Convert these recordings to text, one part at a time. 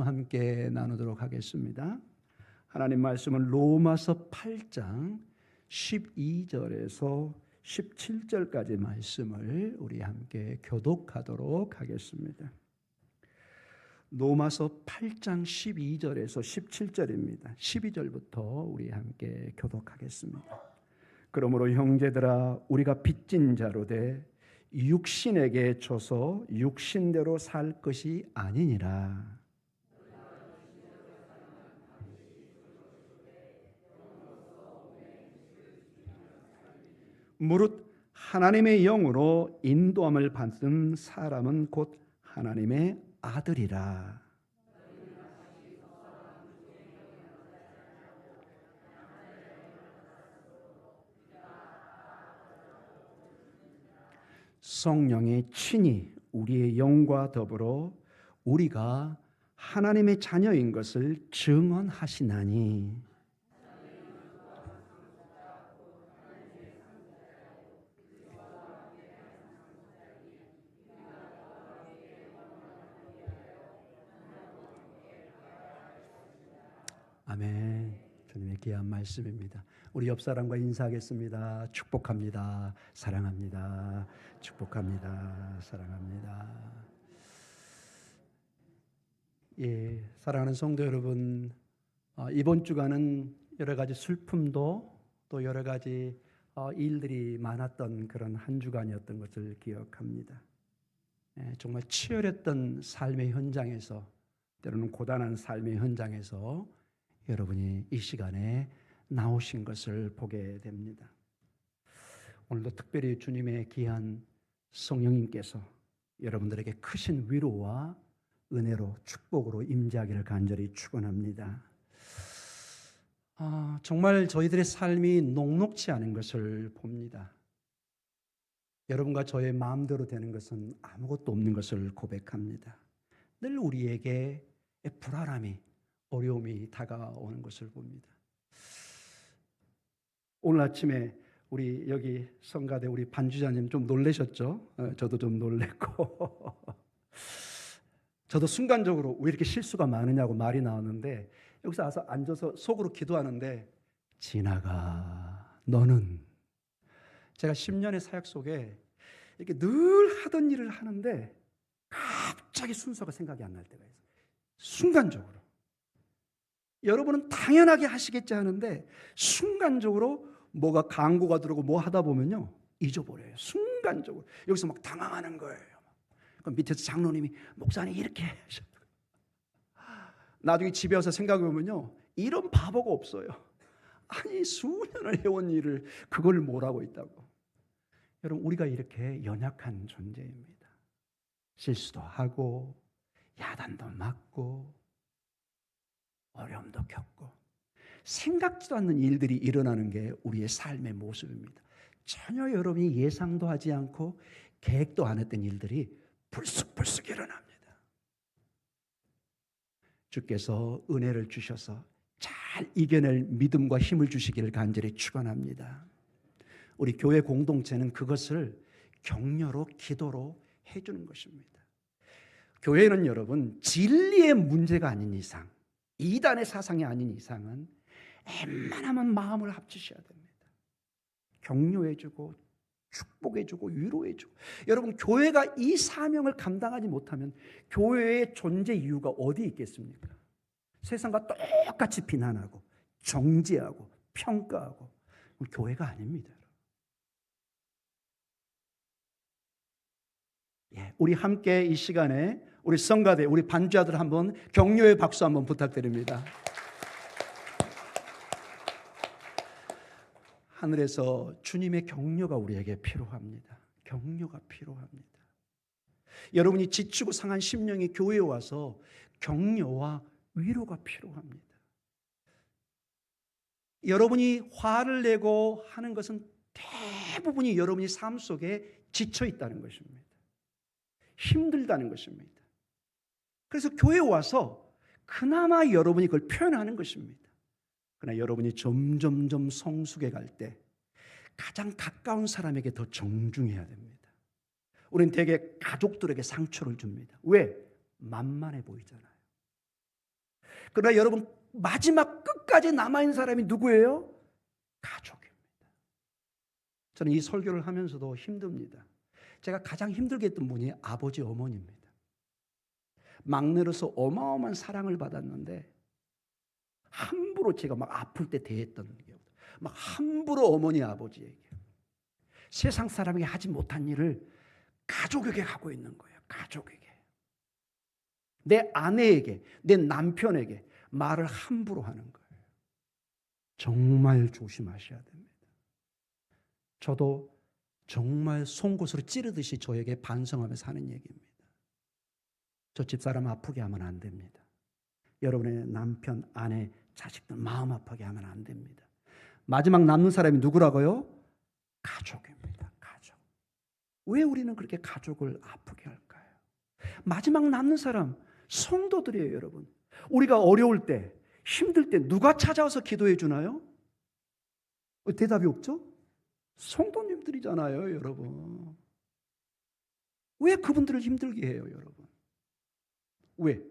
함께 나누도록 하겠습니다. 하나님 말씀은 로마서 8장 12절에서 17절까지 말씀을 우리 함께 교독하도록 하겠습니다. 로마서 8장 12절에서 17절입니다. 12절부터 우리 함께 교독하겠습니다. 그러므로 형제들아, 우리가 빚진 자로 돼 육신에게 줘서 육신대로 살 것이 아니니라. 무릇 하나님의 영으로 인도함을 받은 사람은 곧 하나님의 아들이라. 성령의 친히 우리의 영과 더불어 우리가 하나님의 자녀인 것을 증언하시나니, 아멘. 주님의 귀한 말씀입니다. 우리 옆 사람과 인사하겠습니다. 축복합니다. 사랑합니다. 축복합니다. 사랑합니다. 예, 사랑하는 성도 여러분, 이번 주간은 여러 가지 슬픔도 또 여러 가지 일들이 많았던 그런 한 주간이었던 것을 기억합니다. 정말 치열했던 삶의 현장에서, 때로는 고단한 삶의 현장에서 여러분이 이 시간에 나오신 것을 보게 됩니다. 오늘도 특별히 주님의 귀한 성령님께서 여러분들에게 크신 위로와 은혜로 축복으로 임재하기를 간절히 축원합니다. 정말 저희들의 삶이 녹록지 않은 것을 봅니다. 여러분과 저의 마음대로 되는 것은 아무것도 없는 것을 고백합니다. 늘 우리에게 불안함이, 어려움이 다가오는 것을 봅니다. 오늘 아침에 우리 여기 성가대 우리 반주자님 좀 놀라셨죠? 저도 좀 놀랬고 저도 순간적으로 왜 이렇게 실수가 많으냐고 말이 나왔는데, 여기서 와서 앉아서 속으로 기도하는데, 지나가 너는, 제가 10년의 사역 속에 이렇게 늘 하던 일을 하는데 갑자기 순서가 생각이 안 날 때가 있어요. 순간적으로. 여러분은 당연하게 하시겠지 하는데 순간적으로 뭐가 광고가 들어오고 뭐 하다 보면요 잊어버려요. 순간적으로. 여기서 막 당황하는 거예요. 그럼 밑에서 장로님이 목사님 이렇게 하셨다고. 나중에 집에 와서 생각해 보면요 이런 바보가 없어요. 아니 수년을 해온 일을 그걸 뭐라고 있다고. 여러분, 우리가 이렇게 연약한 존재입니다. 실수도 하고 야단도 맞고 어려움도 겪고 생각지도 않는 일들이 일어나는 게 우리의 삶의 모습입니다. 전혀 여러분이 예상도 하지 않고 계획도 안 했던 일들이 불쑥불쑥 일어납니다. 주께서 은혜를 주셔서 잘 이겨낼 믿음과 힘을 주시기를 간절히 축원합니다. 우리 교회 공동체는 그것을 격려로 기도로 해주는 것입니다. 교회는 여러분 진리의 문제가 아닌 이상, 이단의 사상이 아닌 이상은 웬만하면 마음을 합치셔야 됩니다. 격려해주고 축복해주고 위로해주고. 여러분, 교회가 이 사명을 감당하지 못하면 교회의 존재 이유가 어디 있겠습니까? 세상과 똑같이 비난하고 정죄하고 평가하고. 교회가 아닙니다. 예, 우리 함께 이 시간에 우리 성가대, 우리 반주자들 한번 격려의 박수 한번 부탁드립니다. 하늘에서 주님의 격려가 우리에게 필요합니다. 격려가 필요합니다. 여러분이 지치고 상한 심령이 교회에 와서 격려와 위로가 필요합니다. 여러분이 화를 내고 하는 것은 대부분이 여러분이 삶 속에 지쳐 있다는 것입니다. 힘들다는 것입니다. 그래서 교회에 와서 그나마 여러분이 그걸 표현하는 것입니다. 그러나 여러분이 점점점 성숙해 갈 때 가장 가까운 사람에게 더 정중해야 됩니다. 우리는 대개 가족들에게 상처를 줍니다. 왜? 만만해 보이잖아요. 그러나 여러분, 마지막 끝까지 남아있는 사람이 누구예요? 가족입니다. 저는 이 설교를 하면서도 힘듭니다. 제가 가장 힘들게 했던 분이 아버지, 어머니입니다. 막내로서 어마어마한 사랑을 받았는데 함부로 제가 막 아플 때 대했던 게, 막 함부로 어머니, 아버지에게 세상 사람에게 하지 못한 일을 가족에게 하고 있는 거예요. 가족에게. 내 아내에게, 내 남편에게 말을 함부로 하는 거예요. 정말 조심하셔야 됩니다. 저도 정말 송곳으로 찌르듯이 저에게 반성하면서 하는 얘기입니다. 저 집사람 아프게 하면 안 됩니다. 여러분의 남편, 아내, 자식들 마음 아프게 하면 안 됩니다. 마지막 남는 사람이 누구라고요? 가족입니다. 가족. 왜 우리는 그렇게 가족을 아프게 할까요? 마지막 남는 사람 성도들이에요, 여러분. 우리가 어려울 때, 힘들 때 누가 찾아와서 기도해 주나요? 대답이 없죠? 성도님들이잖아요, 여러분. 왜 그분들을 힘들게 해요, 여러분? 왜?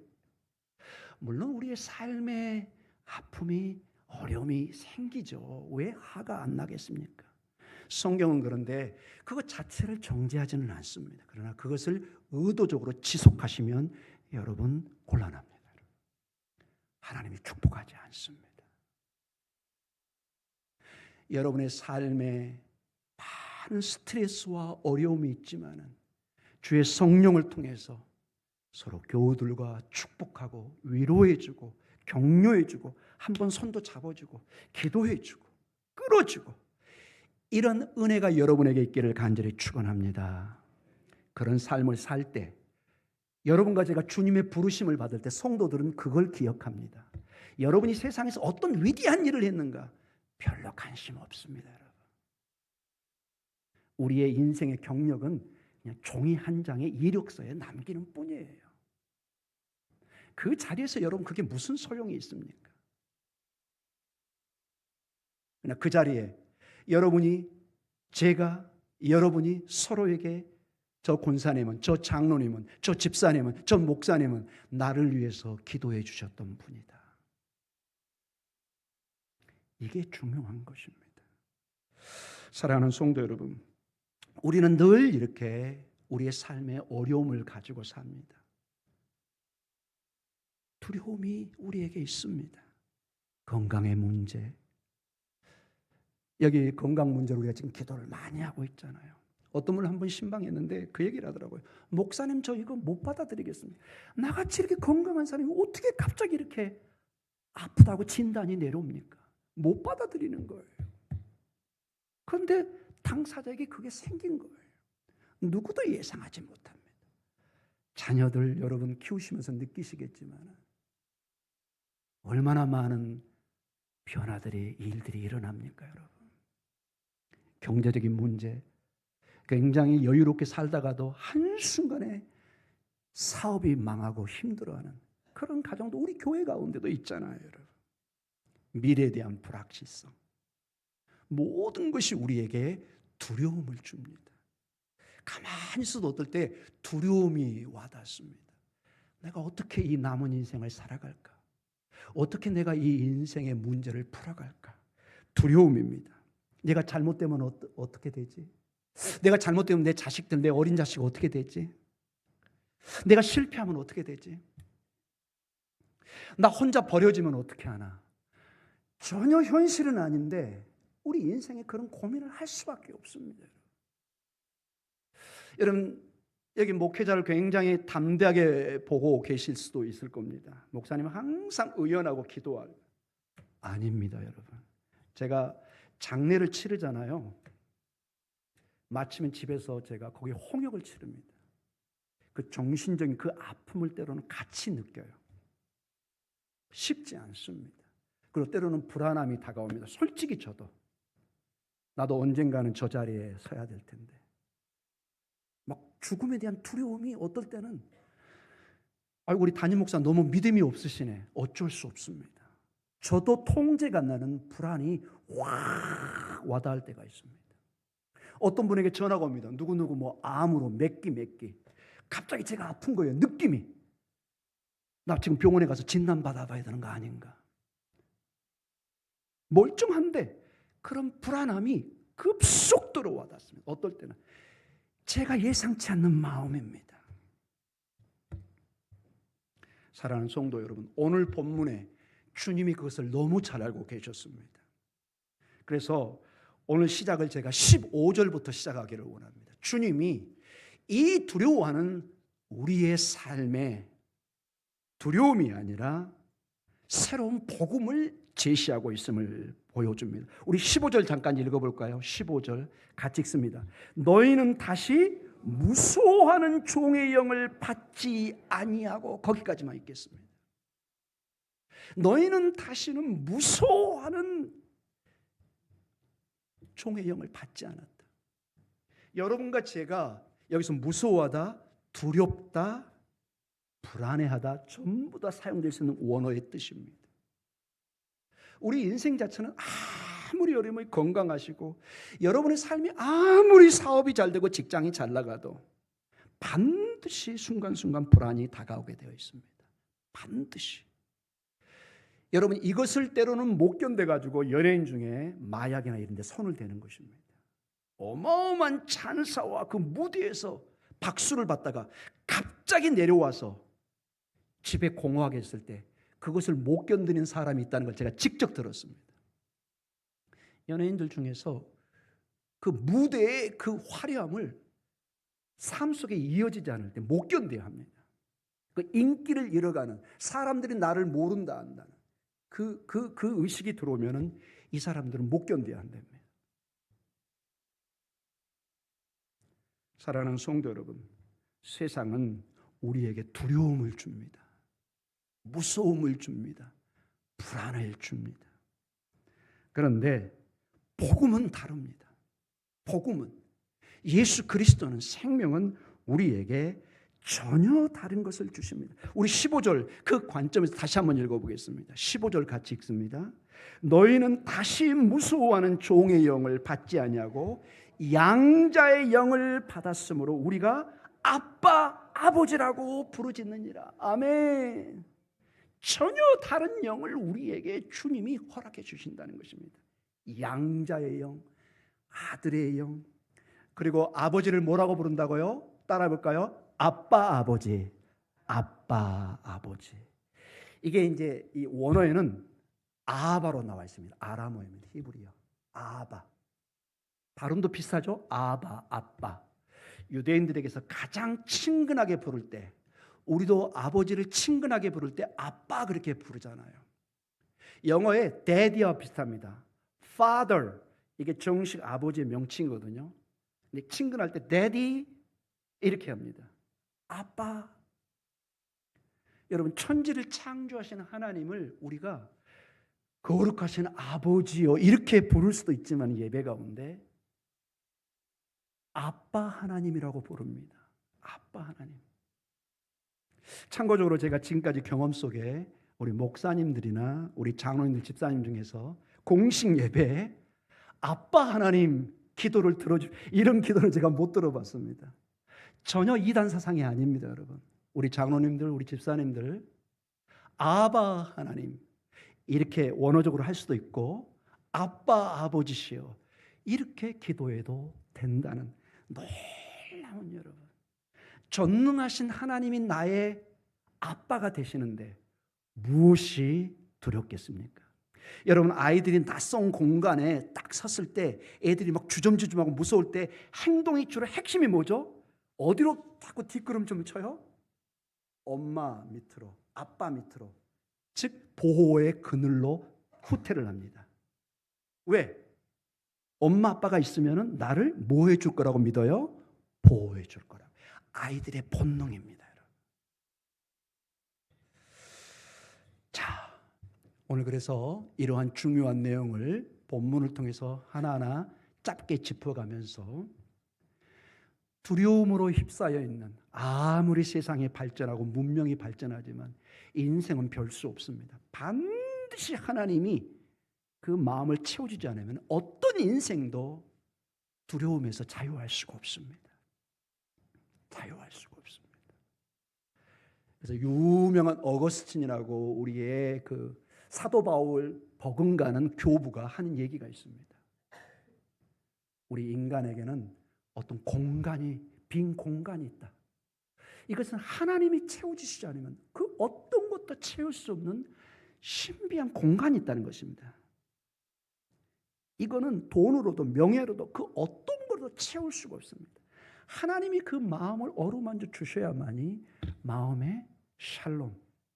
물론 우리의 삶에 아픔이, 어려움이 생기죠. 왜 화가 안 나겠습니까? 성경은 그런데 그것 자체를 정죄하지는 않습니다. 그러나 그것을 의도적으로 지속하시면 여러분 곤란합니다. 하나님이 축복하지 않습니다. 여러분의 삶에 많은 스트레스와 어려움이 있지만은 주의 성령을 통해서 서로 교우들과 축복하고 위로해주고 격려해주고 한번 손도 잡아주고 기도해주고 끌어주고 이런 은혜가 여러분에게 있기를 간절히 축원합니다. 그런 삶을 살 때 여러분과 제가 주님의 부르심을 받을 때 성도들은 그걸 기억합니다. 여러분이 세상에서 어떤 위대한 일을 했는가 별로 관심 없습니다. 여러분. 우리의 인생의 경력은 그냥 종이 한 장의 이력서에 남기는 뿐이에요. 그 자리에서 여러분 그게 무슨 소용이 있습니까? 그러나 그 자리에 여러분이, 제가, 여러분이 서로에게 저 권사님은, 저 장로님은, 저 집사님은, 저 목사님은 나를 위해서 기도해 주셨던 분이다. 이게 중요한 것입니다. 사랑하는 성도 여러분, 우리는 늘 이렇게 우리의 삶에 어려움을 가지고 삽니다. 두려움이 우리에게 있습니다. 건강의 문제. 여기 건강 문제로 우리가 지금 기도를 많이 하고 있잖아요. 어떤 분을 한 번 신방했는데 그 얘기를 하더라고요. 목사님, 저 이거 못 받아들이겠습니다. 나같이 이렇게 건강한 사람이 어떻게 갑자기 이렇게 아프다고 진단이 내려옵니까? 못 받아들이는 거예요. 그런데 당사자에게 그게 생긴 거예요. 누구도 예상하지 못합니다. 자녀들 여러분 키우시면서 느끼시겠지만 얼마나 많은 변화들이, 일들이 일어납니까, 여러분? 경제적인 문제, 굉장히 여유롭게 살다가도 한순간에 사업이 망하고 힘들어하는 그런 가정도 우리 교회 가운데도 있잖아요, 여러분. 미래에 대한 불확실성. 모든 것이 우리에게 두려움을 줍니다. 가만히 있어도 어떨 때 두려움이 와닿습니다. 내가 어떻게 이 남은 인생을 살아갈까? 어떻게 내가 이 인생의 문제를 풀어갈까? 두려움입니다. 내가 잘못되면 어떻게 되지? 내가 잘못되면 내 자식들, 내 어린 자식 어떻게 되지? 내가 실패하면 어떻게 되지? 나 혼자 버려지면 어떻게 하나? 전혀 현실은 아닌데 우리 인생에 그런 고민을 할 수밖에 없습니다. 여러분, 여기 목회자를 굉장히 담대하게 보고 계실 수도 있을 겁니다. 목사님은 항상 의연하고 기도하고. 아닙니다, 여러분. 제가 장례를 치르잖아요. 마치면 집에서 제가 거기 홍역을 치릅니다. 그 정신적인 그 아픔을 때로는 같이 느껴요. 쉽지 않습니다. 그리고 때로는 불안함이 다가옵니다. 솔직히 저도. 나도 언젠가는 저 자리에 서야 될 텐데. 막 죽음에 대한 두려움이 어떨 때는 아이고 우리 담임 목사 너무 믿음이 없으시네. 어쩔 수 없습니다. 저도 통제가 안 나는 불안이 확 와닿을 때가 있습니다. 어떤 분에게 전화가 옵니다. 누구누구 뭐 암으로 몇 기. 갑자기 제가 아픈 거예요. 느낌이. 나 지금 병원에 가서 진단 받아봐야 되는 거 아닌가? 멀쩡한데 그런 불안함이 급속도로 와닿습니다. 어떨 때는 제가 예상치 않는 마음입니다. 사랑하는 성도 여러분, 오늘 본문에 주님이 그것을 너무 잘 알고 계셨습니다. 그래서 오늘 시작을 제가 15절부터 시작하기를 원합니다. 주님이 이 두려워하는 우리의 삶에 두려움이 아니라 새로운 복음을 제시하고 있음을 보여줍니다. 우리 15절 잠깐 읽어볼까요? 15절 같이 읽습니다. 너희는 다시 무서워하는 종의 영을 받지 아니하고, 거기까지만 읽겠습니다. 너희는 다시는 무서워하는 종의 영을 받지 않았다. 여러분과 제가 여기서 무서워하다, 두렵다, 불안해하다 전부 다 사용될 수 있는 원어의 뜻입니다. 우리 인생 자체는 아무리 여러분이 건강하시고 여러분의 삶이 아무리 사업이 잘 되고 직장이 잘 나가도 반드시 순간순간 불안이 다가오게 되어 있습니다. 반드시. 여러분, 이것을 때로는 못 견뎌가지고 연예인 중에 마약이나 이런 데 손을 대는 것입니다. 어마어마한 찬사와 그 무대에서 박수를 받다가 갑자기 내려와서 집에 공허하게 했을 때 그것을 못 견디는 사람이 있다는 걸 제가 직접 들었습니다. 연예인들 중에서 그 무대의 그 화려함을 삶 속에 이어지지 않을 때 못 견뎌야 합니다. 그 인기를 잃어가는, 사람들이 나를 모른다 한다는 그 의식이 들어오면은 이 사람들은 못 견뎌야 한답니다. 사랑하는 성도 여러분, 세상은 우리에게 두려움을 줍니다. 무서움을 줍니다. 불안을 줍니다. 그런데 복음은 다릅니다. 복음은, 예수 그리스도는, 생명은 우리에게 전혀 다른 것을 주십니다. 우리 15절 그 관점에서 다시 한번 읽어보겠습니다. 15절 같이 읽습니다. 너희는 다시 무서워하는 종의 영을 받지 아니하고 양자의 영을 받았으므로 우리가 아빠, 아버지라고 부르짖느니라. 아멘. 전혀 다른 영을 우리에게 주님이 허락해 주신다는 것입니다. 양자의 영, 아들의 영, 그리고 아버지를 뭐라고 부른다고요? 따라 볼까요? 아빠, 아버지. 아빠, 아버지. 이게 이제 이 원어에는 아바로 나와 있습니다. 아람어입니다. 히브리어. 아바. 발음도 비슷하죠? 아바, 아빠. 유대인들에게서 가장 친근하게 부를 때, 우리도 아버지를 친근하게 부를 때 아빠 그렇게 부르잖아요. 영어의 daddy와 비슷합니다. father, 이게 정식 아버지의 명칭이거든요. 근데 친근할 때 daddy 이렇게 합니다. 아빠. 여러분, 천지를 창조하시는 하나님을 우리가 거룩하신 아버지요 이렇게 부를 수도 있지만 예배 가운데 아빠 하나님이라고 부릅니다. 아빠 하나님. 참고적으로 제가 지금까지 경험 속에 우리 목사님들이나 우리 장로님들, 집사님 중에서 공식 예배에 아빠 하나님 기도를 들어주, 이런 기도는 제가 못 들어봤습니다. 전혀 이단 사상이 아닙니다, 여러분. 우리 장로님들, 우리 집사님들 아바 하나님 이렇게 원어적으로 할 수도 있고 아빠 아버지시여 이렇게 기도해도 된다는 놀라운, 여러분, 전능하신 하나님이 나의 아빠가 되시는데 무엇이 두렵겠습니까? 여러분, 아이들이 낯선 공간에 딱 섰을 때 애들이 막 주섬주섬하고 무서울 때 행동이 주로 핵심이 뭐죠? 어디로 자꾸 뒷걸음 좀 쳐요? 엄마 밑으로, 아빠 밑으로, 즉 보호의 그늘로 후퇴를 합니다. 왜? 엄마 아빠가 있으면 나를 뭐 해줄 거라고 믿어요? 보호해 줄 거라고. 아이들의 본능입니다, 여러분. 자, 오늘 그래서 이러한 중요한 내용을 본문을 통해서 하나하나 짧게 짚어가면서 두려움으로 휩싸여 있는, 아무리 세상이 발전하고 문명이 발전하지만 인생은 별 수 없습니다. 반드시 하나님이 그 마음을 채워주지 않으면 어떤 인생도 두려움에서 자유할 수가 없습니다. 자유할 수가 없습니다. 그래서 유명한 어거스틴이라고 우리의 그 사도 바울 버금가는 교부가 하는 얘기가 있습니다. 우리 인간에게는 어떤 공간이, 빈 공간이 있다. 이것은 하나님이 채워주시지 않으면 그 어떤 것도 채울 수 없는 신비한 공간이 있다는 것입니다. 이거는 돈으로도 명예로도 그 어떤 것도 채울 수가 없습니다. 하나님이 그 마음을 어루만져 주셔야만이 마음에 샬롬,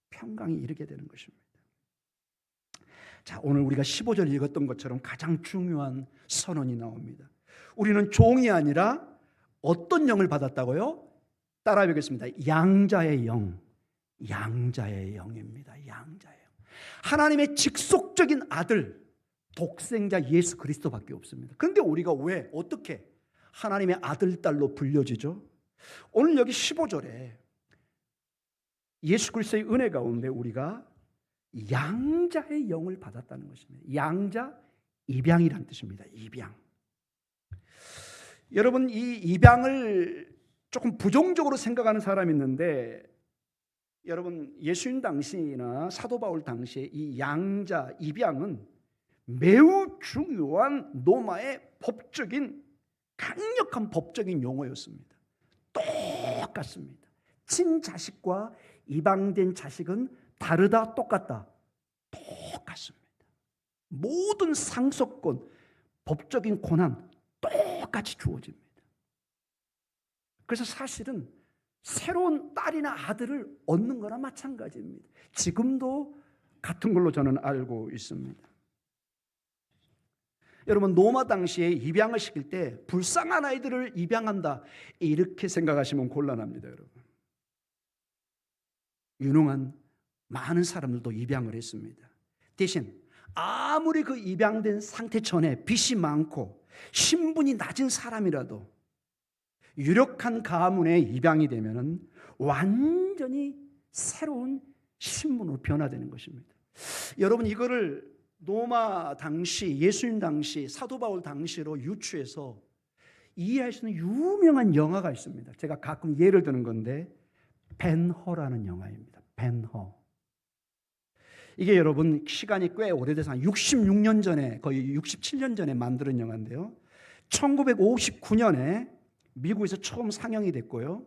평강이 이르게 되는 것입니다. 자, 오늘 우리가 15절 읽었던 것처럼 가장 중요한 선언이 나옵니다. 우리는 종이 아니라 어떤 영을 받았다고요? 따라 읽겠습니다. 양자의 영, 양자의 영입니다. 양자의 영. 하나님의 직속적인 아들, 독생자 예수 그리스도밖에 없습니다. 그런데 우리가 왜 어떻게 하나님의 아들, 딸로 불려지죠? 오늘 여기 15절에 예수 그리스도의 은혜 가운데 우리가 양자의 영을 받았다는 것입니다. 양자, 입양이란 뜻입니다. 입양. 여러분, 이 입양을 조금 부정적으로 생각하는 사람이 있는데, 여러분 예수님 당시나 사도 바울 당시에 이 양자, 입양은 매우 중요한 로마의 법적인, 강력한 법적인 용어였습니다. 똑같습니다. 친자식과 입양된 자식은 다르다, 똑같다? 똑같습니다. 모든 상속권, 법적인 권한 똑같이 주어집니다. 그래서 사실은 새로운 딸이나 아들을 얻는 거나 마찬가지입니다. 지금도 같은 걸로 저는 알고 있습니다. 여러분, 로마 당시에 입양을 시킬 때 불쌍한 아이들을 입양한다, 이렇게 생각하시면 곤란합니다. 여러분, 유능한 많은 사람들도 입양을 했습니다. 대신 아무리 그 입양된 상태 전에 빚이 많고 신분이 낮은 사람이라도 유력한 가문에 입양이 되면은 완전히 새로운 신분으로 변화되는 것입니다. 여러분, 이거를 로마 당시, 예수님 당시, 사도 바울 당시로 유추해서 이해할 수 있는 유명한 영화가 있습니다. 제가 가끔 예를 드는 건데, 벤허라는 영화입니다. 벤허. 이게 여러분 시간이 꽤 오래돼서 한 66년 전에, 거의 67년 전에 만든 영화인데요. 1959년에 미국에서 처음 상영이 됐고요.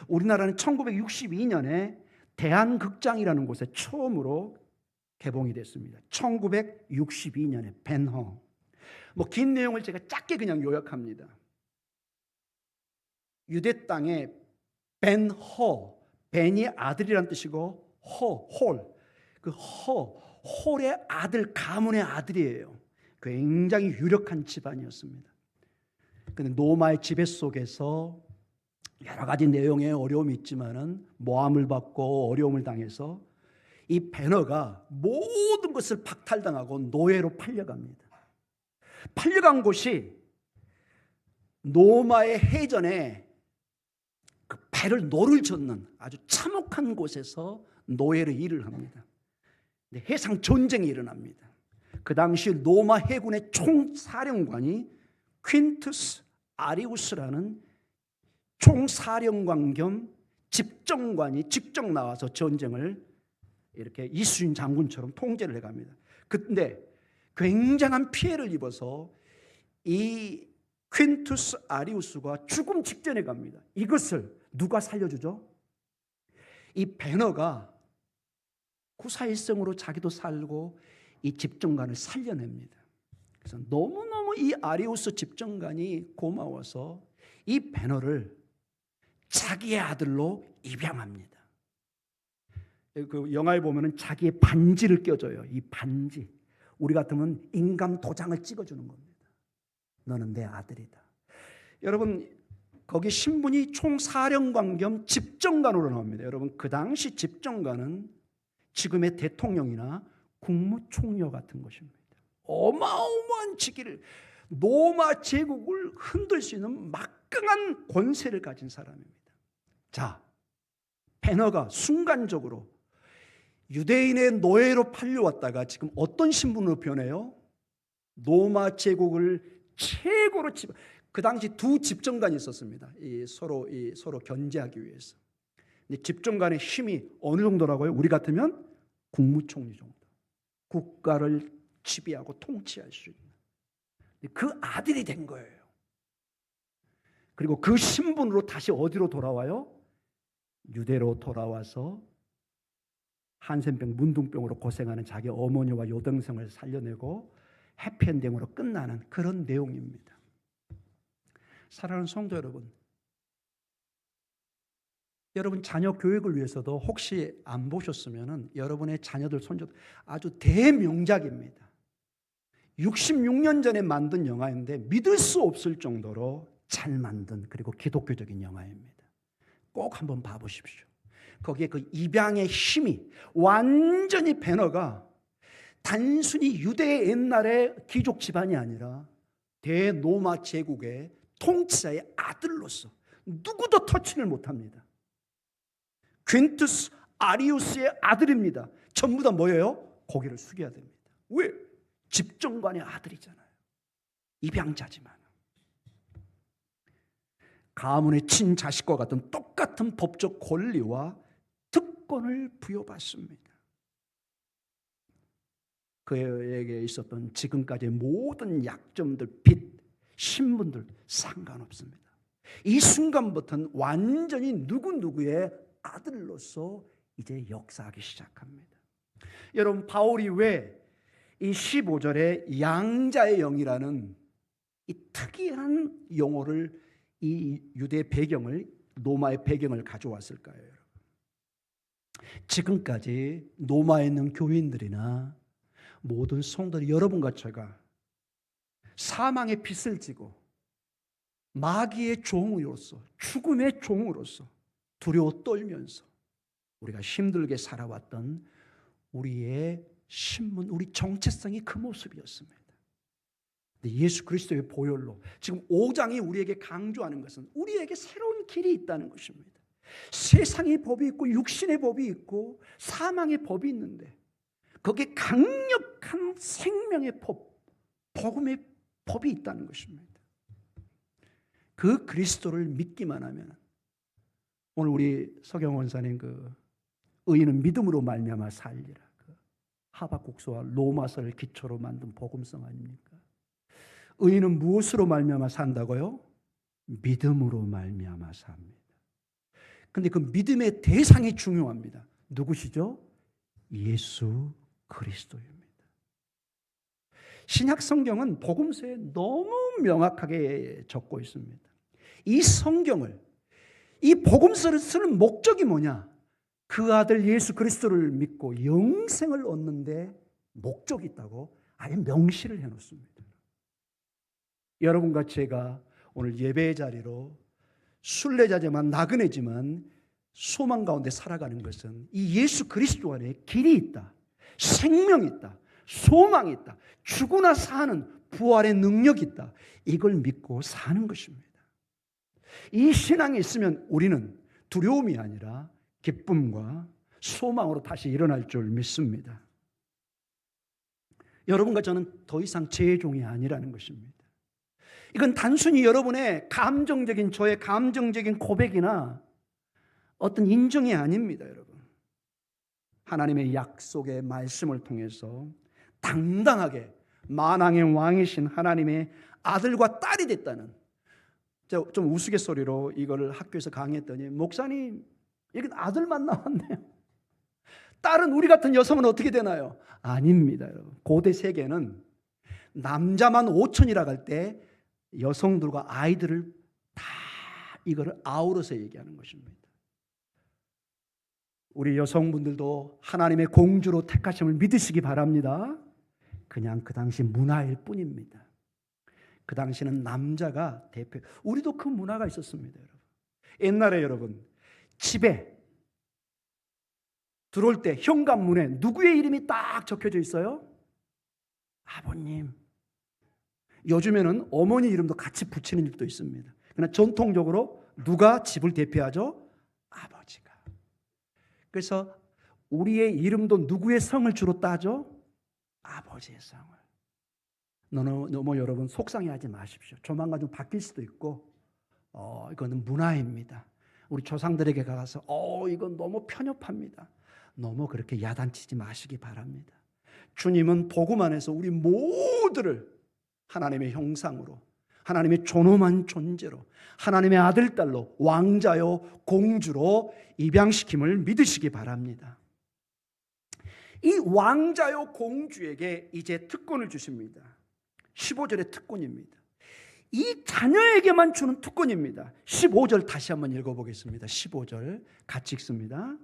우리나라는 1962년에 대한극장이라는 곳에 처음으로 개봉이 됐습니다. 1962년에 벤허. 뭐 긴 내용을 제가 짧게 그냥 요약합니다. 유대 땅에 벤허, 벤이 아들이란 뜻이고 홀, 그 홀의 아들, 가문의 아들이에요. 굉장히 유력한 집안이었습니다. 근데 로마의 지배 속에서 여러 가지 내용에 어려움이 있지만은 모함을 받고 어려움을 당해서 이 베너가 모든 것을 박탈당하고 노예로 팔려갑니다. 팔려간 곳이 로마의 해전에 그 배를 노를 젓는 아주 참혹한 곳에서 노예로 일을 합니다. 근데 해상 전쟁이 일어납니다. 그 당시 로마 해군의 총사령관이 퀸투스 아리우스라는 총사령관 겸 집정관이 직접 나와서 전쟁을 이렇게 이순신 장군처럼 통제를 해갑니다. 그런데 굉장한 피해를 입어서 이 퀸투스 아리우스가 죽음 직전에 갑니다. 이것을 누가 살려주죠? 이 베너가 구사일생으로 자기도 살고 이 집정관을 살려냅니다. 그래서 너무너무 이 아리우스 집정관이 고마워서 이 베너를 자기의 아들로 입양합니다. 그 영화에 보면은 자기의 반지를 껴줘요. 이 반지. 우리 같으면 인감 도장을 찍어주는 겁니다. 너는 내 아들이다. 여러분, 거기 신분이 총사령관 겸 집정관으로 나옵니다. 여러분, 그 당시 집정관은 지금의 대통령이나 국무총리와 같은 것입니다. 어마어마한 직위를, 로마 제국을 흔들 수 있는 막강한 권세를 가진 사람입니다. 자, 베너가 순간적으로 유대인의 노예로 팔려왔다가 지금 어떤 신분으로 변해요? 로마 제국을 최고로 그 당시 두 집정관이 있었습니다. 서로 견제하기 위해서. 근데 집정관의 힘이 어느 정도라고요? 우리 같으면 국무총리 정도. 국가를 지배하고 통치할 수 있는 그 아들이 된 거예요. 그리고 그 신분으로 다시 어디로 돌아와요? 유대로 돌아와서 한센병, 문둥병으로 고생하는 자기 어머니와 여동생을 살려내고 해피엔딩으로 끝나는 그런 내용입니다. 사랑하는 성도 여러분, 여러분 자녀 교육을 위해서도 혹시 안 보셨으면 여러분의 자녀들, 손주 아주 대명작입니다. 66년 전에 만든 영화인데 믿을 수 없을 정도로 잘 만든 그리고 기독교적인 영화입니다. 꼭 한번 봐보십시오. 거기에 그 입양의 힘이 완전히 배너가 단순히 유대의 옛날의 귀족 집안이 아니라 대로마 제국의 통치자의 아들로서 누구도 터치를 못합니다. 퀸투스 아리우스의 아들입니다. 전부 다 뭐예요? 고개를 숙여야 됩니다. 왜? 집정관의 아들이잖아요. 입양자지만 가문의 친자식과 같은 똑같은 법적 권리와 특권을 부여받습니다. 그에게 있었던 지금까지의 모든 약점들, 빚, 신분들 상관없습니다. 이 순간부터는 완전히 누구누구의 아들로서 이제 역사하기 시작합니다. 여러분, 바울이 왜 이 15절에 양자의 영이라는 이 특이한 용어를, 이 유대 배경을, 로마의 배경을 가져왔을까요? 지금까지 로마에 있는 교인들이나 모든 성도들이 여러분과 제가 사망의 빚을 지고 마귀의 종으로서, 죽음의 종으로서 두려워 떨면서 우리가 힘들게 살아왔던 우리의 신분, 우리 정체성이 그 모습이었습니다. 근데 예수 그리스도의 보혈로 지금 5장이 우리에게 강조하는 것은 우리에게 새로운 길이 있다는 것입니다. 세상의 법이 있고 육신의 법이 있고 사망의 법이 있는데 거기에 강력한 생명의 법, 복음의 법이 있다는 것입니다. 그 그리스도를 믿기만 하면, 오늘 우리 서경 원사님 그 의인은 믿음으로 말미암아 살리라, 그 하박국서와 로마서를 기초로 만든 복음성 아닙니까? 의인은 무엇으로 말미암아 산다고요? 믿음으로 말미암아 삽니다. 근데 그 믿음의 대상이 중요합니다. 누구시죠? 예수 그리스도입니다. 신약 성경은 복음서에 너무 명확하게 적고 있습니다. 이 성경을, 이 복음서를 쓰는 목적이 뭐냐? 그 아들 예수 그리스도를 믿고 영생을 얻는데 목적이 있다고 아예 명시를 해놓습니다. 여러분과 제가 오늘 예배의 자리로 순례자지만 나그네지만 소망 가운데 살아가는 것은 이 예수 그리스도 안에 길이 있다, 생명이 있다, 소망이 있다, 죽으나 사는 부활의 능력이 있다, 이걸 믿고 사는 것입니다. 이 신앙이 있으면 우리는 두려움이 아니라 기쁨과 소망으로 다시 일어날 줄 믿습니다. 여러분과 저는 더 이상 제 종이 아니라는 것입니다. 이건 단순히 여러분의 감정적인, 저의 감정적인 고백이나 어떤 인정이 아닙니다, 여러분. 하나님의 약속의 말씀을 통해서 당당하게 만왕의 왕이신 하나님의 아들과 딸이 됐다는, 제가 좀 우스갯소리로 이거를 학교에서 강의했더니, 목사님, 여긴 아들만 나왔네요. 딸은 우리 같은 여성은 어떻게 되나요? 아닙니다, 여러분. 고대 세계는 남자만 5천이라고 할 때 여성들과 아이들을 다 이거를 아우러서 얘기하는 것입니다. 우리 여성분들도 하나님의 공주로 택하심을 믿으시기 바랍니다. 그냥 그 당시 문화일 뿐입니다. 그 당시는 남자가 대표, 우리도 그 문화가 있었습니다, 여러분. 옛날에 여러분, 집에 들어올 때 현관문에 누구의 이름이 딱 적혀져 있어요? 아버님. 요즘에는 어머니 이름도 같이 붙이는 일도 있습니다. 그러나 전통적으로 누가 집을 대표하죠? 아버지가. 그래서 우리의 이름도 누구의 성을 주로 따죠? 아버지의 성을. 너무 여러분 속상해하지 마십시오. 조만간 좀 바뀔 수도 있고, 이거는 문화입니다. 우리 조상들에게 가서 이건 너무 편협합니다. 너무 그렇게 야단치지 마시기 바랍니다. 주님은 복음 안에서 우리 모두를 하나님의 형상으로, 하나님의 존엄한 존재로, 하나님의 아들, 딸로, 왕자요 공주로 입양시킴을 믿으시기 바랍니다. 이 왕자요 공주에게 이제 특권을 주십니다. 15절의 특권입니다. 이 자녀에게만 주는 특권입니다. 15절 다시 한번 읽어보겠습니다. 15절 같이 읽습니다.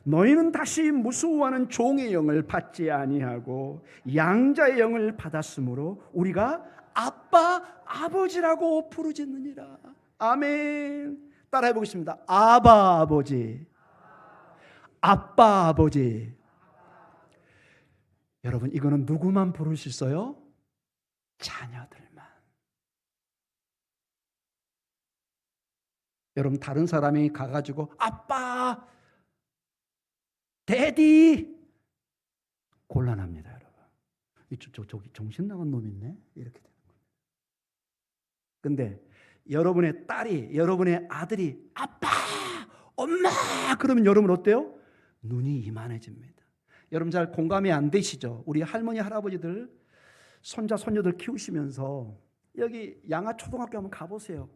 너희는 다시 무수하는 종의 영을 받지 아니하고 양자의 영을 받았으므로 우리가 아빠 아버지라고 부르짖느니라. 아멘. 따라해 보겠습니다. 아바 아버지, 아빠 아버지. 여러분, 이거는 누구만 부를 수 있어요? 자녀들만. 여러분, 다른 사람이 가가지고 아빠, 데디, 곤란합니다, 여러분. 저기 정신 나간 놈 있네, 이렇게 되는 거예요. 근데 여러분의 딸이, 여러분의 아들이 아빠, 엄마 그러면 여러분 어때요? 눈이 이만해집니다. 여러분 잘 공감이 안 되시죠? 우리 할머니 할아버지들 손자 손녀들 키우시면서 여기 양아초등학교 한번 가보세요.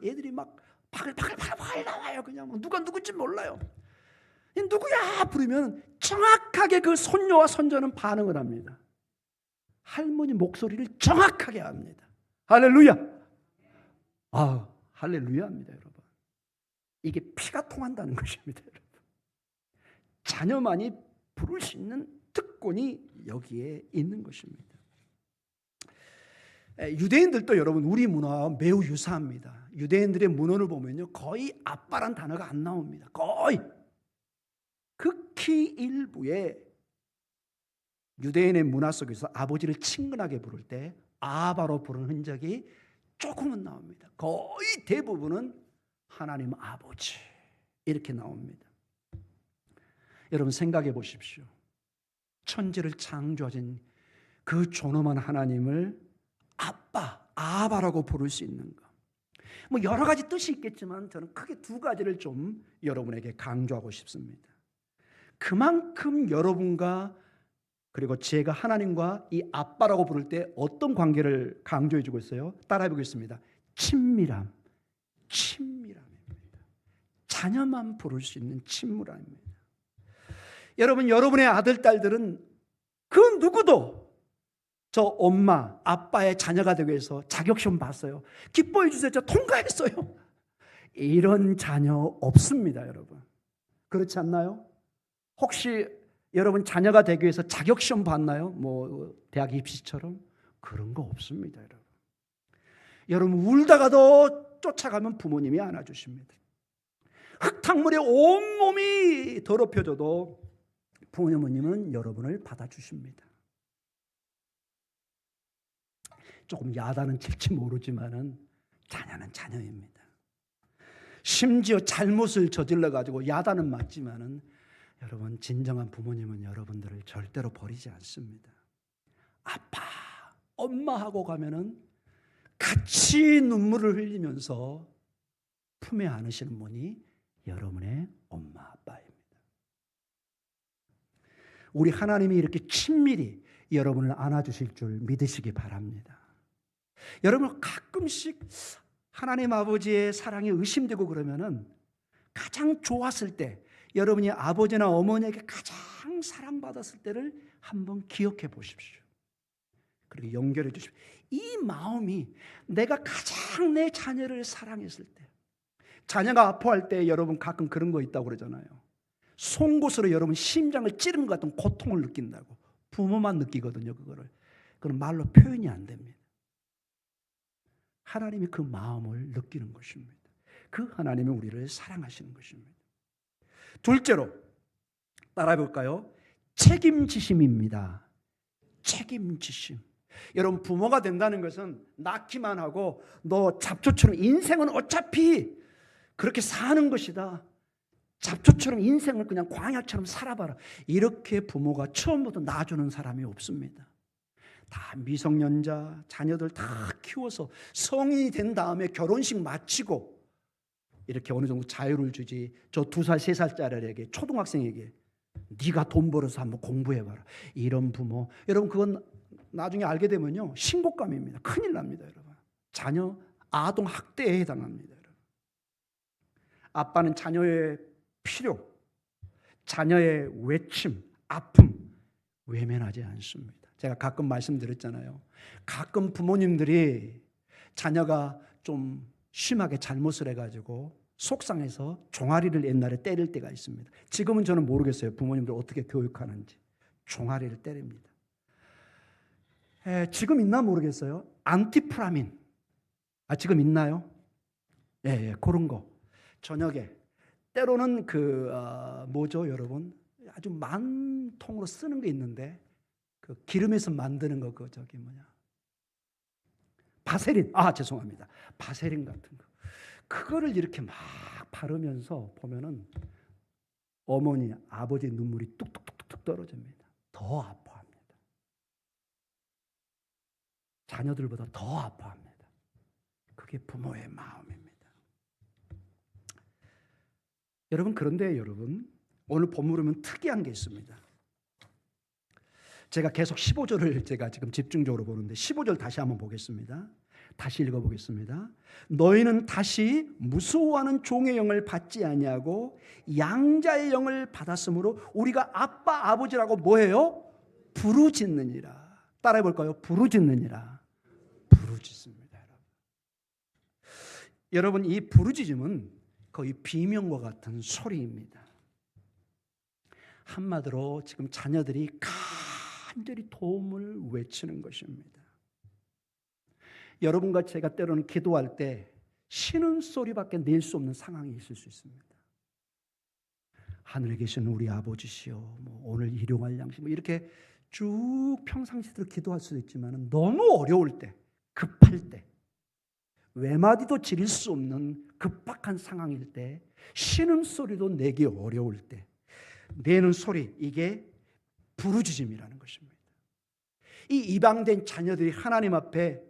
애들이 막 바글바글 나와요. 그냥 누가 누군지 몰라요. 누구야 부르면 정확하게 그 손녀와 손자는 반응을 합니다. 할머니 목소리를 정확하게 합니다. 할렐루야. 할렐루야입니다, 여러분. 이게 피가 통한다는 것입니다, 여러분. 자녀만이 부를 수 있는 특권이 여기에 있는 것입니다. 유대인들도 여러분 우리 문화와 매우 유사합니다. 유대인들의 문헌을 보면요, 거의 아빠란 단어가 안 나옵니다. 거의. 극히 일부의 유대인의 문화 속에서 아버지를 친근하게 부를 때 아바로 부르는 흔적이 조금은 나옵니다. 거의 대부분은 하나님 아버지 이렇게 나옵니다. 여러분 생각해 보십시오. 천지를 창조하신 그 존엄한 하나님을 아빠, 아바라고 부를 수 있는가? 뭐 여러 가지 뜻이 있겠지만 저는 크게 두 가지를 좀 여러분에게 강조하고 싶습니다. 그만큼 여러분과 그리고 제가 하나님과 이 아빠라고 부를 때 어떤 관계를 강조해 주고 있어요? 따라해 보겠습니다. 친밀함, 친밀함입니다. 자녀만 부를 수 있는 친밀함입니다. 여러분, 여러분의 아들, 딸들은 그 누구도 저 엄마, 아빠의 자녀가 되기 위해서 자격시험 봤어요. 기뻐해 주세요. 저 통과했어요. 이런 자녀 없습니다, 여러분. 그렇지 않나요? 혹시 여러분 자녀가 되기 위해서 자격시험 봤나요? 뭐 대학 입시처럼? 그런 거 없습니다, 여러분. 여러분 울다가도 쫓아가면 부모님이 안아주십니다. 흙탕물에 온몸이 더럽혀져도 부모님은 여러분을 받아주십니다. 조금 야단은 칠지 모르지만은 자녀는 자녀입니다. 심지어 잘못을 저질러가지고 야단은 맞지만은 여러분 진정한 부모님은 여러분들을 절대로 버리지 않습니다. 아빠, 엄마하고 가면은 같이 눈물을 흘리면서 품에 안으시는 분이 여러분의 엄마, 아빠입니다. 우리 하나님이 이렇게 친밀히 여러분을 안아주실 줄 믿으시기 바랍니다. 여러분 가끔씩 하나님 아버지의 사랑이 의심되고 그러면은 가장 좋았을 때 여러분이 아버지나 어머니에게 가장 사랑받았을 때를 한번 기억해 보십시오. 그리고 연결해 주십시오. 이 마음이 내가 가장 내 자녀를 사랑했을 때, 자녀가 아파할 때 여러분 가끔 그런 거 있다고 그러잖아요. 송곳으로 여러분 심장을 찌른 것 같은 고통을 느낀다고. 부모만 느끼거든요, 그거를. 그건 말로 표현이 안 됩니다. 하나님이 그 마음을 느끼는 것입니다. 그 하나님이 우리를 사랑하시는 것입니다. 둘째로 따라해 볼까요? 책임지심입니다. 책임지심. 여러분 부모가 된다는 것은 낳기만 하고 너 잡초처럼 인생은 어차피 그렇게 사는 것이다. 잡초처럼 인생을 그냥 광야처럼 살아봐라. 이렇게 부모가 처음부터 낳아주는 사람이 없습니다. 다 미성년자 자녀들 다 키워서 성인이 된 다음에 결혼식 마치고 이렇게 어느 정도 자유를 주지 저 2살, 3살짜리에게 초등학생에게 네가 돈 벌어서 한번 공부해봐라. 이런 부모 여러분 그건 나중에 알게 되면요 신고감입니다. 큰일 납니다. 여러분 자녀 아동 학대에 해당합니다. 여러분. 아빠는 자녀의 필요, 자녀의 외침, 아픔 외면하지 않습니다. 제가 가끔 말씀드렸잖아요. 가끔 부모님들이 자녀가 좀 심하게 잘못을 해가지고 속상해서 종아리를 옛날에 때릴 때가 있습니다. 지금은 저는 모르겠어요. 부모님들 어떻게 교육하는지. 종아리를 때립니다. 지금 있나 모르겠어요. 안티프라민. 지금 있나요? 예, 그런 거. 저녁에. 때로는 뭐죠, 여러분? 아주 만통으로 쓰는 게 있는데, 그 기름에서 만드는 거, 바세린. 죄송합니다. 바세린 같은 거. 그거를 이렇게 막 바르면서 보면은 어머니, 아버지 눈물이 뚝뚝뚝뚝 떨어집니다. 더 아파합니다. 자녀들보다 더 아파합니다. 그게 부모의 마음입니다. 여러분 그런데 여러분 오늘 본문은 특이한 게 있습니다. 제가 계속 15절을 제가 지금 집중적으로 보는데 15절 다시 한번 보겠습니다. 다시 읽어보겠습니다. 너희는 다시 무서워하는 종의 영을 받지 아니하고 양자의 영을 받았으므로 우리가 아빠 아버지라고 뭐해요? 부르짖느니라. 따라해 볼까요? 부르짖느니라. 부르짖습니다. 여러분 이 부르짖음은 거의 비명과 같은 소리입니다. 한마디로 지금 자녀들이 간절히 도움을 외치는 것입니다. 여러분과 제가 때로는 기도할 때 신음소리밖에 낼 수 없는 상황이 있을 수 있습니다. 하늘에 계신 우리 아버지시여, 오늘 일용할 양식, 이렇게 쭉 평상시대로 기도할 수도 있지만 너무 어려울 때, 급할 때, 외마디도 지릴 수 없는 급박한 상황일 때, 신음소리도 내기 어려울 때 내는 소리, 이게 부르짖음이라는 것입니다. 이 이방된 자녀들이 하나님 앞에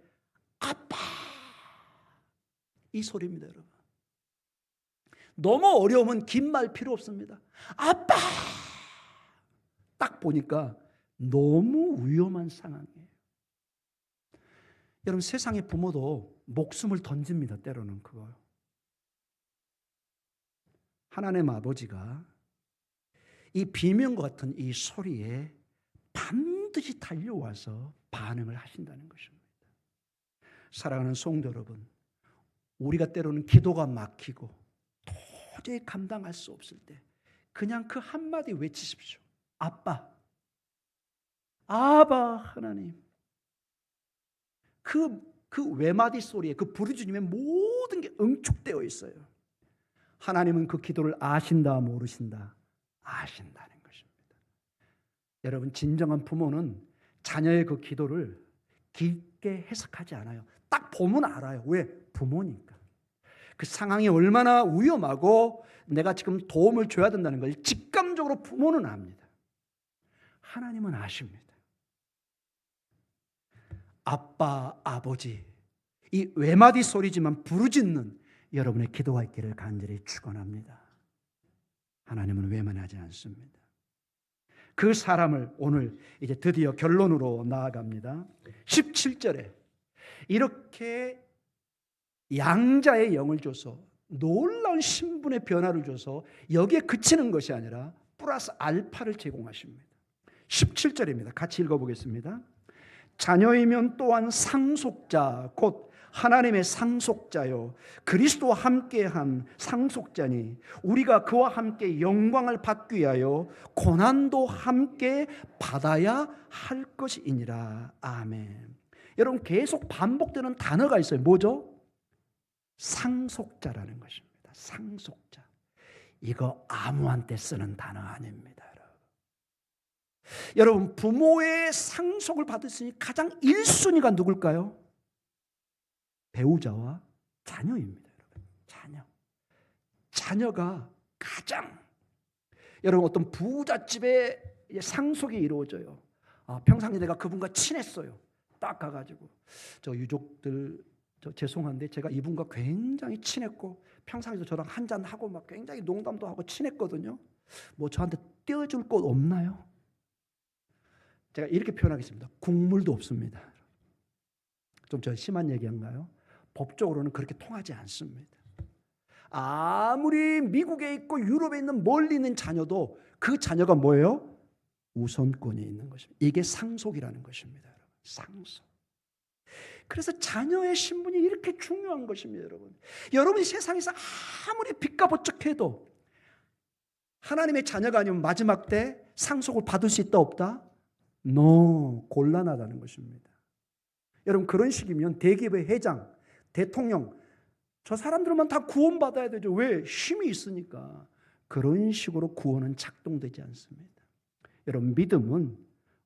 아빠 이 소리입니다. 여러분 너무 어려우면 긴 말 필요 없습니다. 아빠 딱 보니까 너무 위험한 상황이에요. 여러분 세상의 부모도 목숨을 던집니다. 때로는 그거요. 하나님 아버지가 이 비명과 같은 이 소리에 반드시 달려와서 반응을 하신다는 것입니다. 사랑하는 성도 여러분, 우리가 때로는 기도가 막히고 도저히 감당할 수 없을 때 그냥 그 한마디 외치십시오. 아빠, 아바 하나님. 그 외마디 소리에 그 부르짖음에 모든 게 응축되어 있어요. 하나님은 그 기도를 아신다 모르신다? 아신다는 것입니다. 여러분 진정한 부모는 자녀의 그 기도를 깊게 해석하지 않아요. 딱 보면 알아요. 왜? 부모니까. 그 상황이 얼마나 위험하고 내가 지금 도움을 줘야 된다는 걸 직감적으로 부모는 압니다. 하나님은 아십니다. 아빠, 아버지, 이 외마디 소리지만 부르짖는 여러분의 기도가 있기를 간절히 축원합니다. 하나님은 외면하지 않습니다. 그 사람을 오늘 이제 드디어 결론으로 나아갑니다. 17절에 이렇게 양자의 영을 줘서 놀라운 신분의 변화를 줘서 여기에 그치는 것이 아니라 플러스 알파를 제공하십니다. 17절입니다. 같이 읽어보겠습니다. 자녀이면 또한 상속자 곧 하나님의 상속자요 그리스도와 함께한 상속자니 우리가 그와 함께 영광을 받기 위하여 고난도 함께 받아야 할 것이니라. 아멘. 여러분 계속 반복되는 단어가 있어요. 뭐죠? 상속자라는 것입니다. 상속자. 이거 아무한테 쓰는 단어 아닙니다. 여러분 부모의 상속을 받으시니 가장 1순위가 누굴까요? 배우자와 자녀입니다. 여러분. 자녀가 가장 여러분 어떤 부잣집의 상속이 이루어져요. 평상시 내가 그분과 친했어요. 딱 가가지고 저 유족들 저 죄송한데 제가 이분과 굉장히 친했고 평상시에도 저랑 한잔하고 막 굉장히 농담도 하고 친했거든요. 뭐 저한테 떼어줄 곳 없나요? 제가 이렇게 표현하겠습니다. 국물도 없습니다. 좀 저 심한 얘기인가요? 법적으로는 그렇게 통하지 않습니다. 아무리 미국에 있고 유럽에 있는 멀리 있는 자녀도 그 자녀가 뭐예요? 우선권이 있는 것입니다. 이게 상속이라는 것입니다. 여러분. 상속. 그래서 자녀의 신분이 이렇게 중요한 것입니다. 여러분. 여러분이 세상에서 아무리 빚가보쩍해도 하나님의 자녀가 아니면 마지막 때 상속을 받을 수 있다 없다? No. 곤란하다는 것입니다. 여러분 그런 식이면 대기업의 회장, 대통령 저 사람들만 다 구원받아야 되죠. 왜? 힘이 있으니까. 그런 식으로 구원은 작동되지 않습니다. 여러분 믿음은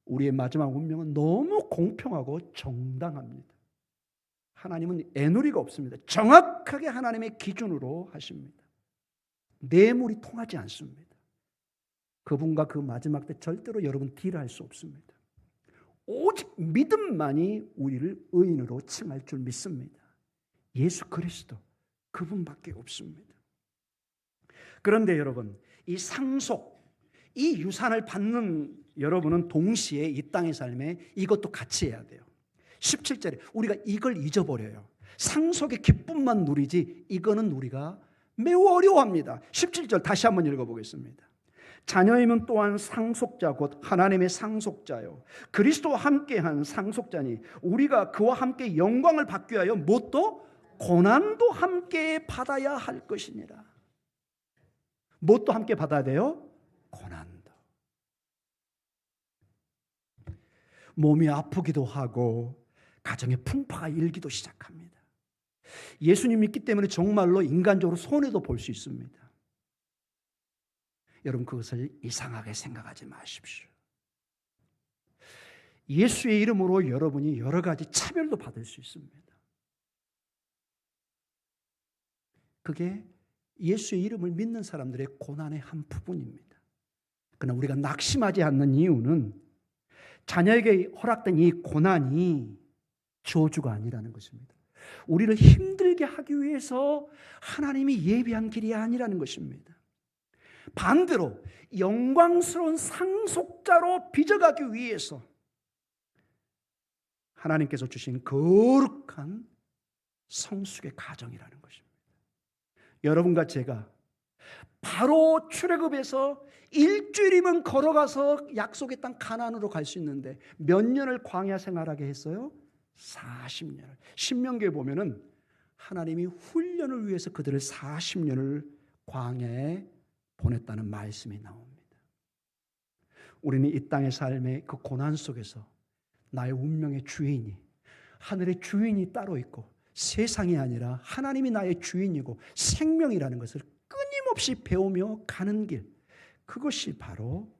우리의 마지막 운명은 너무 공평하고 정당합니다. 하나님은 애누리가 없습니다. 정확하게 하나님의 기준으로 하십니다. 뇌물이 통하지 않습니다. 그분과 그 마지막 때 절대로 여러분 딜할 수 없습니다. 오직 믿음만이 우리를 의인으로 칭할 줄 믿습니다. 예수 그리스도 그분밖에 없습니다. 그런데 여러분 이 상속, 이 유산을 받는 여러분은 동시에 이 땅의 삶에 이것도 같이 해야 돼요. 17절에 우리가 이걸 잊어버려요. 상속의 기쁨만 누리지 이거는 우리가 매우 어려워합니다. 17절 다시 한번 읽어보겠습니다. 자녀이면 또한 상속자 곧 하나님의 상속자요 그리스도와 함께한 상속자니 우리가 그와 함께 영광을 받기 위하여 무엇도 고난도 함께 받아야 할 것이니라. 무엇도 함께 받아야 돼요? 고난도. 몸이 아프기도 하고 가정에 풍파가 일기도 시작합니다. 예수님 믿기 때문에 정말로 인간적으로 손해도 볼 수 있습니다. 여러분 그것을 이상하게 생각하지 마십시오. 예수의 이름으로 여러분이 여러 가지 차별도 받을 수 있습니다. 그게 예수의 이름을 믿는 사람들의 고난의 한 부분입니다. 그러나 우리가 낙심하지 않는 이유는 자녀에게 허락된 이 고난이 저주가 아니라는 것입니다. 우리를 힘들게 하기 위해서 하나님이 예비한 길이 아니라는 것입니다. 반대로 영광스러운 상속자로 빚어가기 위해서 하나님께서 주신 거룩한 성숙의 가정이라는 것입니다. 여러분과 제가 바로 출애굽에서 일주일이면 걸어가서 약속의 땅 가나안으로 갈 수 있는데 몇 년을 광야 생활하게 했어요? 40년을. 신명기에 보면은 하나님이 훈련을 위해서 그들을 40년을 광야에 보냈다는 말씀이 나옵니다. 우리는 이 땅의 삶의 그 고난 속에서 나의 운명의 주인이 하늘의 주인이 따로 있고 세상이 아니라 하나님이 나의 주인이고 생명이라는 것을 끊임없이 배우며 가는 길, 그것이 바로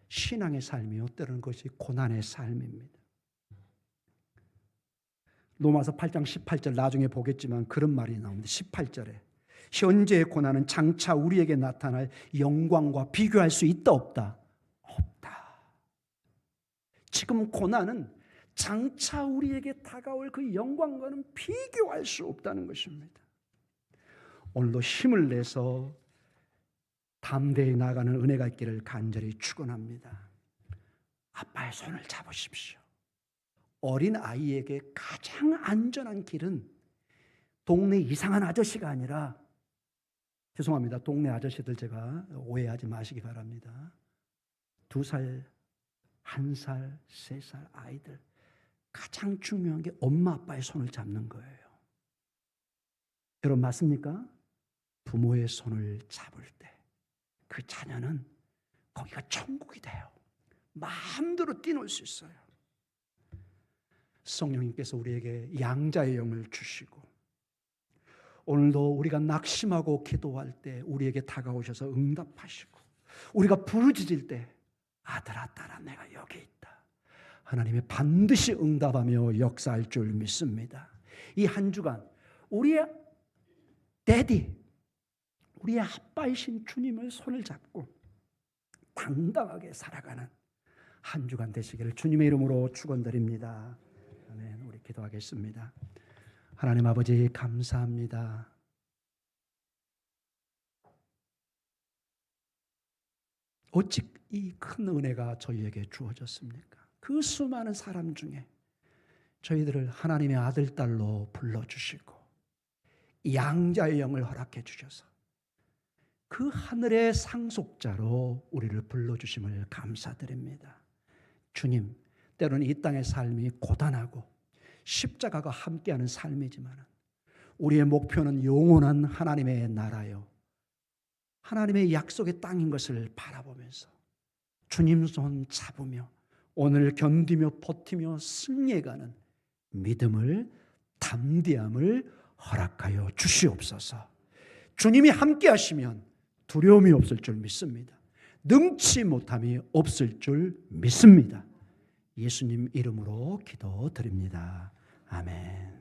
신앙의 삶이요 때로는 그것이 고난의 삶입니다. 로마서 8장 18절 나중에 보겠지만 그런 말이 나옵니다. 18절에 현재의 고난은 장차 우리에게 나타날 영광과 비교할 수 있다 없다? 없다. 지금 고난은 장차 우리에게 다가올 그 영광과는 비교할 수 없다는 것입니다. 오늘도 힘을 내서 담대히 나가는 은혜가 있기를 간절히 축원합니다. 아빠의 손을 잡으십시오. 어린 아이에게 가장 안전한 길은 동네 이상한 아저씨가 아니라, 죄송합니다. 동네 아저씨들 제가 오해하지 마시기 바랍니다. 2살, 1살, 3살 아이들 가장 중요한 게 엄마 아빠의 손을 잡는 거예요. 여러분 맞습니까? 부모의 손을 잡을 때 그 자녀는 거기가 천국이 돼요. 마음대로 뛰놀 수 있어요. 성령님께서 우리에게 양자의 영을 주시고 오늘도 우리가 낙심하고 기도할 때 우리에게 다가오셔서 응답하시고 우리가 부르짖을 때 아들아 딸아 내가 여기 있다. 하나님이 반드시 응답하며 역사할 줄 믿습니다. 이 한 주간 우리의 데디, 우리의 아빠이신 주님을 손을 잡고 당당하게 살아가는 한 주간 되시기를 주님의 이름으로 축원드립니다. 아멘. 우리 기도하겠습니다. 하나님 아버지 감사합니다. 어찌 이 큰 은혜가 저희에게 주어졌습니까? 그 수많은 사람 중에 저희들을 하나님의 아들, 딸로 불러주시고 양자의 영을 허락해 주셔서 그 하늘의 상속자로 우리를 불러주심을 감사드립니다. 주님, 때로는 이 땅의 삶이 고단하고 십자가가 함께하는 삶이지만 우리의 목표는 영원한 하나님의 나라요, 하나님의 약속의 땅인 것을 바라보면서 주님 손 잡으며 오늘 견디며 버티며 승리해가는 믿음을, 담대함을 허락하여 주시옵소서. 주님이 함께 하시면 두려움이 없을 줄 믿습니다. 능치 못함이 없을 줄 믿습니다. 예수님 이름으로 기도드립니다. 아멘.